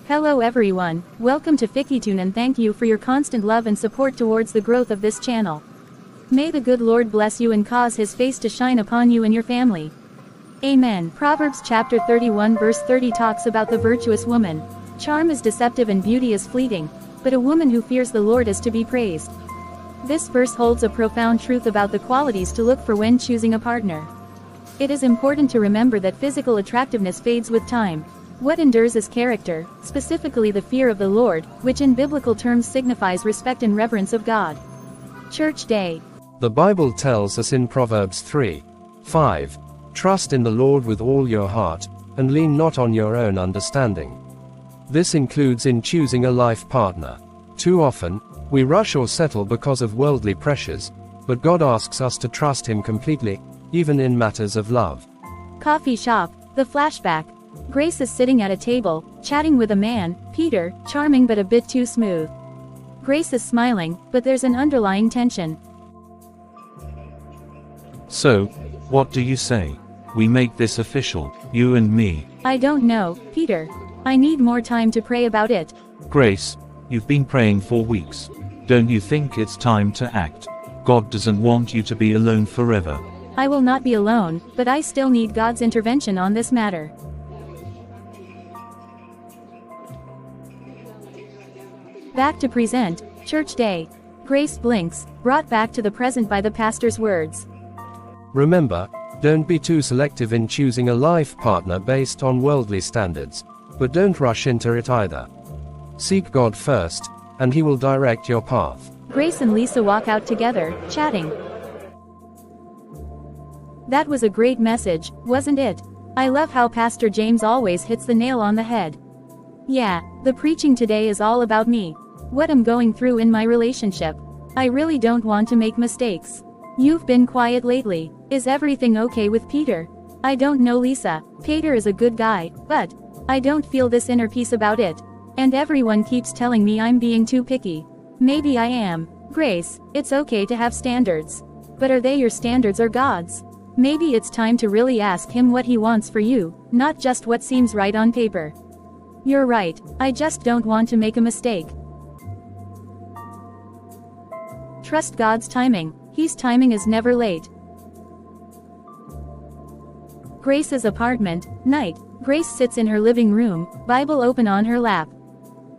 Hello everyone, welcome to FikiTune and thank you for your constant love and support towards the growth of this channel. May the good Lord bless you and cause his face to shine upon you and your family. Amen. Proverbs chapter 31 verse 30 talks about the virtuous woman. Charm is deceptive and beauty is fleeting, but a woman who fears the Lord is to be praised. This verse holds a profound truth about the qualities to look for when choosing a partner. It is important to remember that physical attractiveness fades with time. What endures is character, specifically the fear of the Lord, which in biblical terms signifies respect and reverence of God. Church Day. The Bible tells us in Proverbs 3:5, "Trust in the Lord with all your heart, and lean not on your own understanding." This includes in choosing a life partner. Too often, we rush or settle because of worldly pressures, but God asks us to trust Him completely, even in matters of love. Coffee shop. The flashback. Grace is sitting at a table, chatting with a man, Peter, charming but a bit too smooth. Grace is smiling, but there's an underlying tension. So, what do you say? We make this official, you and me. I don't know, Peter. I need more time to pray about it. Grace, you've been praying for weeks. Don't you think it's time to act? God doesn't want you to be alone forever. I will not be alone, but I still need God's intervention on this matter. Back to present, Church Day. Grace blinks, brought back to the present by the pastor's words. Remember, don't be too selective in choosing a life partner based on worldly standards, but don't rush into it either. Seek God first, and He will direct your path. Grace and Lisa walk out together, chatting. That was a great message, wasn't it? I love how Pastor James always hits the nail on the head. Yeah, the preaching today is all about me. What I'm going through in my relationship. I really don't want to make mistakes. You've been quiet lately. Is everything okay with Peter? I don't know, Lisa. Peter is a good guy, but I don't feel this inner peace about it. And everyone keeps telling me I'm being too picky. Maybe I am. Grace, it's okay to have standards. But are they your standards or God's? Maybe it's time to really ask Him what He wants for you, not just what seems right on paper. You're right, I just don't want to make a mistake. Trust God's timing. His timing is never late. Grace's apartment, night. Grace sits in her living room, Bible open on her lap.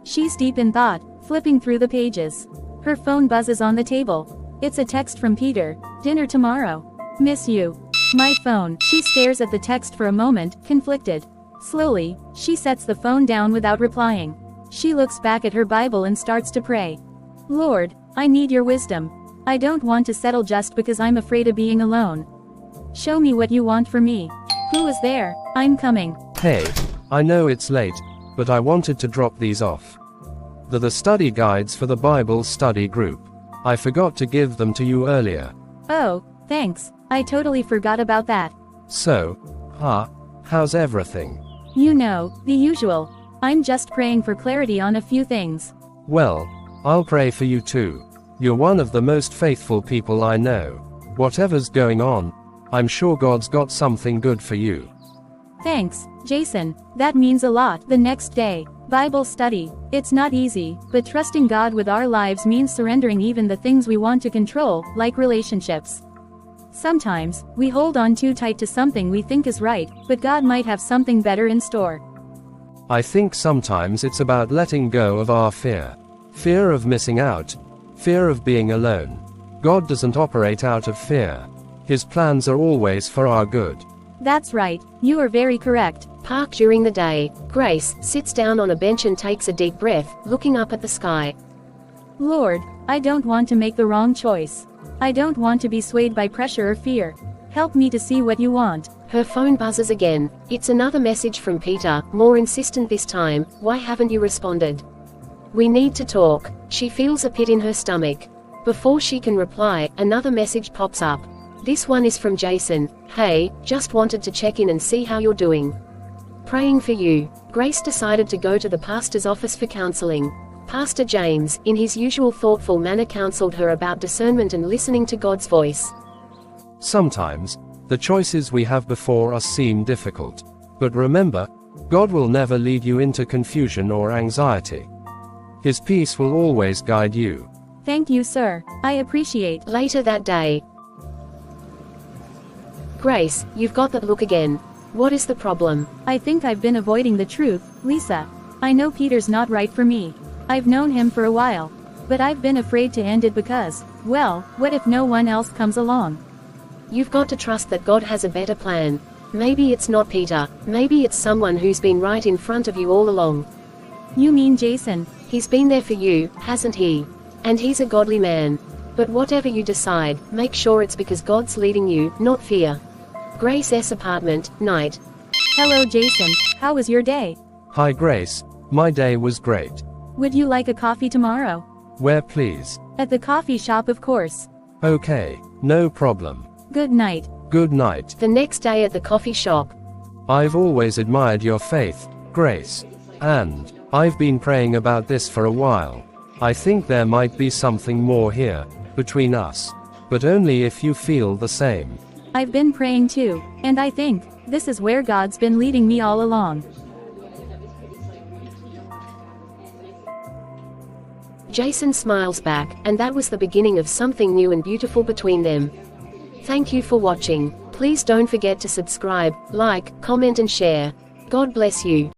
She's deep in thought, flipping through the pages. Her phone buzzes on the table. It's a text from Peter. Dinner tomorrow. Miss you. My phone. She stares at the text for a moment, conflicted. Slowly, she sets the phone down without replying. She looks back at her Bible and starts to pray. Lord, I need your wisdom. I don't want to settle just because I'm afraid of being alone. Show me what you want for me. Who is there? I'm coming. Hey, I know it's late, but I wanted to drop these off. They're the study guides for the Bible study group. I forgot to give them to you earlier. Oh, thanks. I totally forgot about that. So, how's everything? You know, the usual. I'm just praying for clarity on a few things. Well, I'll pray for you too. You're one of the most faithful people I know. Whatever's going on, I'm sure God's got something good for you. Thanks, Jason. That means a lot. The next day, Bible study. It's not easy, but trusting God with our lives means surrendering even the things we want to control, like relationships. Sometimes, we hold on too tight to something we think is right, but God might have something better in store. I think sometimes it's about letting go of our fear. Fear of missing out. Fear of being alone. God doesn't operate out of fear. His plans are always for our good. That's right, you are very correct. Park during the day. Grace sits down on a bench and takes a deep breath, looking up at the sky. Lord, I don't want to make the wrong choice. I don't want to be swayed by pressure or fear. Help me to see what you want. Her phone buzzes again. It's another message from Peter, more insistent this time. Why haven't you responded? We need to talk. She feels a pit in her stomach. Before she can reply, another message pops up. This one is from Jason. Hey, just wanted to check in and see how you're doing. Praying for you. Grace decided to go to the pastor's office for counseling. Pastor James, in his usual thoughtful manner, counseled her about discernment and listening to God's voice. Sometimes, the choices we have before us seem difficult. But remember, God will never lead you into confusion or anxiety. His peace will always guide you. Thank you, sir. I appreciate. Later that day. Grace, you've got that look again. What is the problem? I think I've been avoiding the truth, Lisa. I know Peter's not right for me. I've known him for a while. But I've been afraid to end it because, well, what if no one else comes along? You've got to trust that God has a better plan. Maybe it's not Peter, maybe it's someone who's been right in front of you all along. You mean Jason? He's been there for you, hasn't he? And he's a godly man. But whatever you decide, make sure it's because God's leading you, not fear. Grace S. apartment, night. Hello, Jason. How was your day? Hi Grace, my day was great. Would you like a coffee tomorrow? Where please? At the coffee shop, of course. Okay, no problem. Good night. Good night. The next day at the coffee shop. I've always admired your faith, Grace. And I've been praying about this for a while. I think there might be something more here, between us. But only if you feel the same. I've been praying too, and I think this is where God's been leading me all along. Jason smiles back, and that was the beginning of something new and beautiful between them. Thank you for watching. Please don't forget to subscribe, like, comment and share. God bless you.